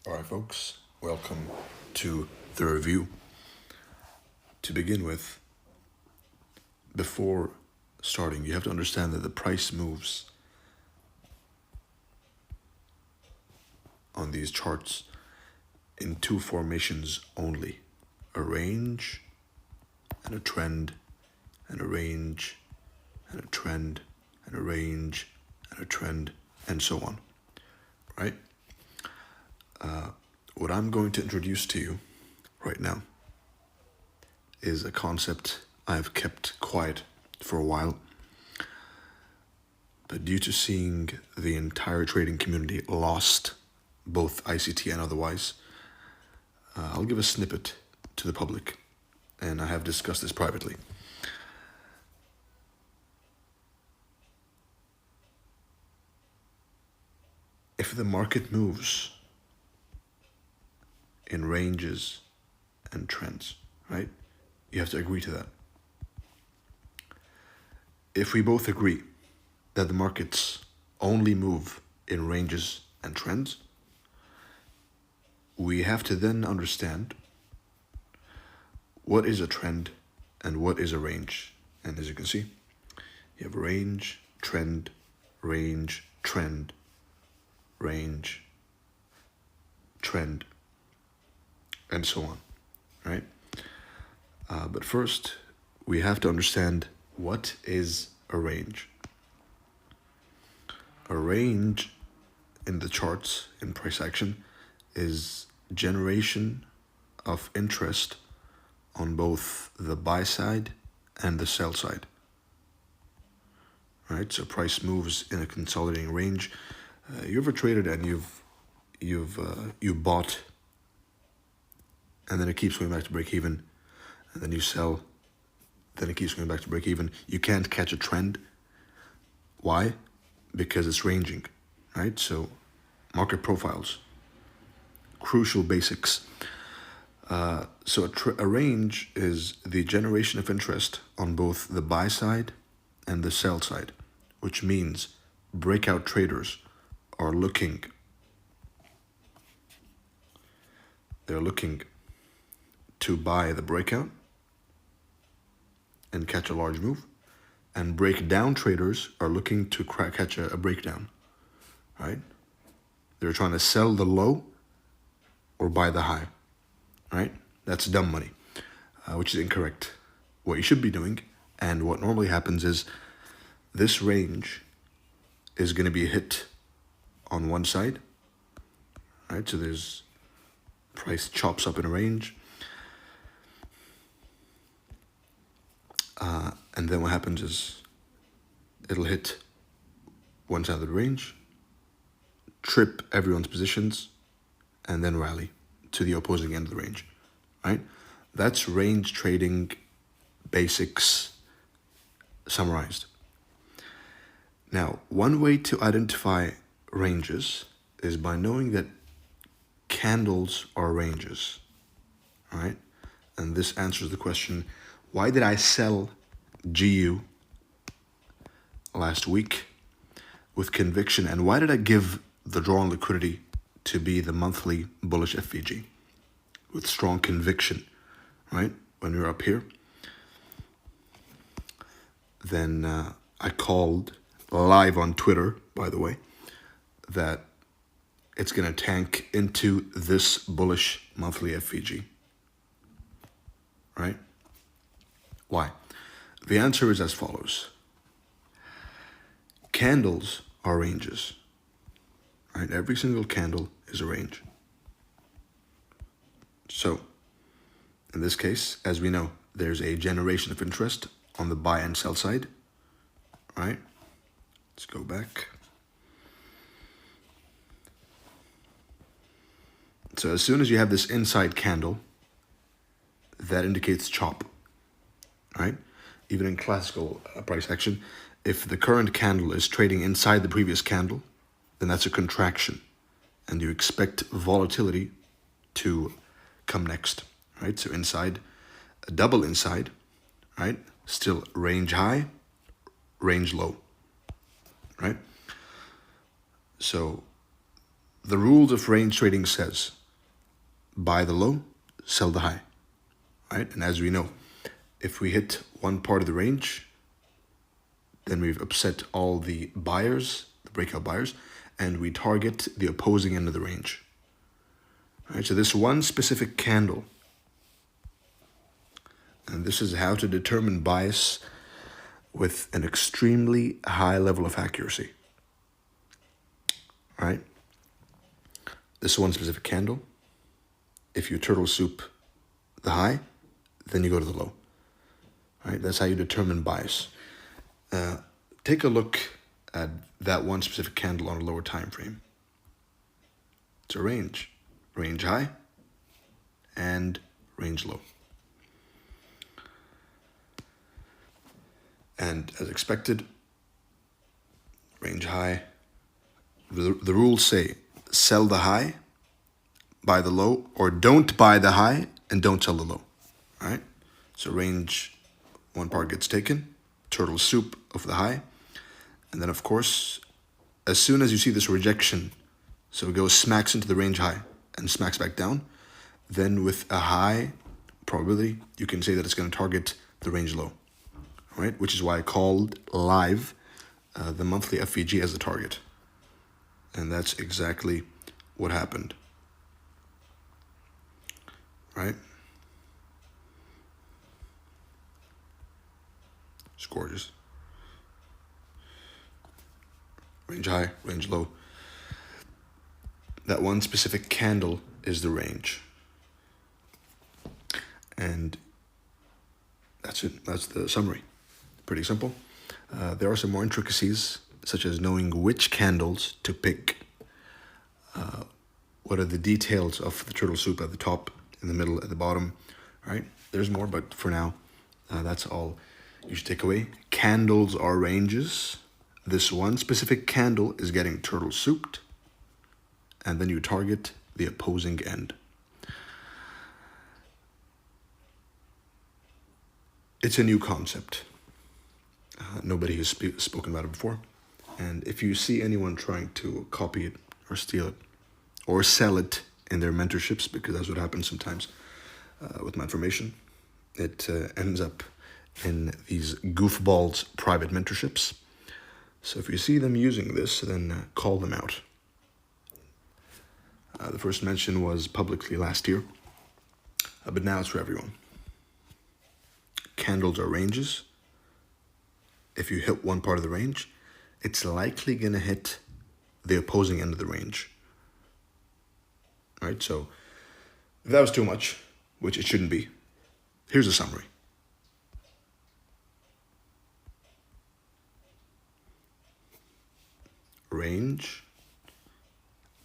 All right, folks, welcome to the review. To begin with, before starting, you have to understand that the price moves on these charts in two formations only: a range and a trend, and a range and a trend, and a range and a trend, and so on, right? What I'm going to introduce to you right now is a concept I've kept quiet for a while, but due to seeing the entire trading community lost, both ICT and otherwise, I'll give a snippet to the public, and I have discussed this privately. If the market moves in ranges and trends, right? You have to agree to that. If we both agree that the markets only move in ranges and trends, we have to then understand what is a trend and what is a range. And as you can see, you have range, trend, range, trend, range, trend, and so on, right? But first, we have to understand what is a range. A range in the charts in price action is generation of interest on both the buy side and the sell side, right? So price moves in a consolidating range. You ever traded and you bought, and then it keeps going back to break even, and then you sell, then it keeps going back to break even. You can't catch a trend. Why? Because it's ranging, right? So market profiles, crucial basics. So a range is the generation of interest on both the buy side and the sell side, which means breakout traders are looking to buy the breakout and catch a large move, and breakdown traders are looking to catch a breakdown, right? They're trying to sell the low or buy the high, right? That's dumb money, which is incorrect. What you should be doing, and what normally happens, is this range is going to be hit on one side, right? So there's price chops up in a range, and then what happens is it'll hit one side of the range, trip everyone's positions, and then rally to the opposing end of the range, right? That's range trading basics summarized. Now, one way to identify ranges is by knowing that candles are ranges, right? And this answers the question, why did I sell GU last week with conviction, and why did I give the draw on liquidity to be the monthly bullish FVG with strong conviction, right? When we were up here, then I called live on Twitter, by the way, that it's going to tank into this bullish monthly FVG, right? Why? The answer is as follows. Candles are ranges, right? Every single candle is a range. So, in this case, as we know, there's a generation of interest on the buy and sell side, right? Let's go back. So as soon as you have this inside candle, that indicates chop, right? Even in classical price action, if the current candle is trading inside the previous candle, then that's a contraction, and you expect volatility to come next, right? So inside, a double inside, right? Still range high, range low, right? So the rules of range trading says, buy the low, sell the high, right? And as we know, if we hit one part of the range, then we've upset all the buyers, the breakout buyers, and we target the opposing end of the range. All right, so this one specific candle, and this is how to determine bias with an extremely high level of accuracy. All right, this one specific candle, if you turtle soup the high, then you go to the low. All right, that's how you determine bias. Take a look at that one specific candle on a lower time frame. It's a range high and range low. And as expected, range high, the rules say sell the high, buy the low, or don't buy the high and don't sell the low. All right, so range, one part gets taken, turtle soup of the high, and then of course, as soon as you see this rejection, so it goes smacks into the range high and smacks back down, then with a high probability, you can say that it's going to target the range low, right? Which is why I called live the monthly FVG as a target. And that's exactly what happened, right? It's gorgeous. Range high, range low. That one specific candle is the range. And that's it. That's the summary. Pretty simple. There are some more intricacies, such as knowing which candles to pick. What are the details of the turtle soup at the top, in the middle, at the bottom, right? There's more, but for now, that's all you should take away. Candles are ranges. This one specific candle is getting turtle souped, and then you target the opposing end. It's a new concept. Nobody has spoken about it before. And if you see anyone trying to copy it or steal it or sell it in their mentorships, because that's what happens sometimes with my information, it ends up in these goofballs' private mentorships. So if you see them using this, then call them out. The first mention was publicly last year, but now it's for everyone. Candles are ranges. If you hit one part of the range, it's likely going to hit the opposing end of the range. All right, so if that was too much, which it shouldn't be, here's a summary. Range.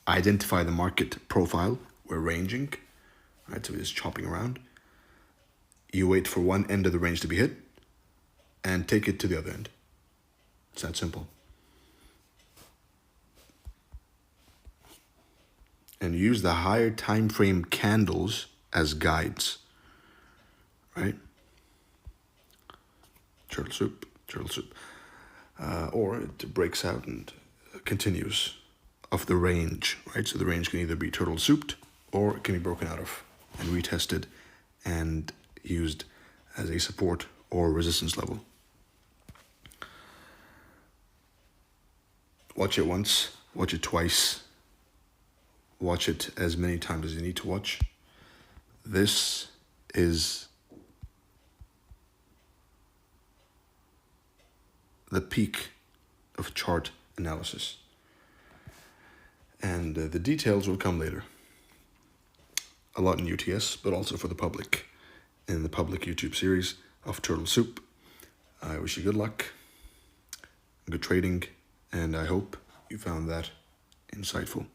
Identify the market profile. We're ranging, right? So we're just chopping around. You wait for one end of the range to be hit and take it to the other end. It's that simple. And use the higher time frame candles as guides, right? Turtle soup. Or it breaks out and continues of the range, right? So the range can either be turtle souped or it can be broken out of and retested and used as a support or resistance level. Watch it once, watch it twice, watch it as many times as you need to watch. This is the peak of chart analysis. And the details will come later. A lot in UTS, but also for the public, in the public YouTube series of Turtle Soup. I wish you good luck, good trading, and I hope you found that insightful.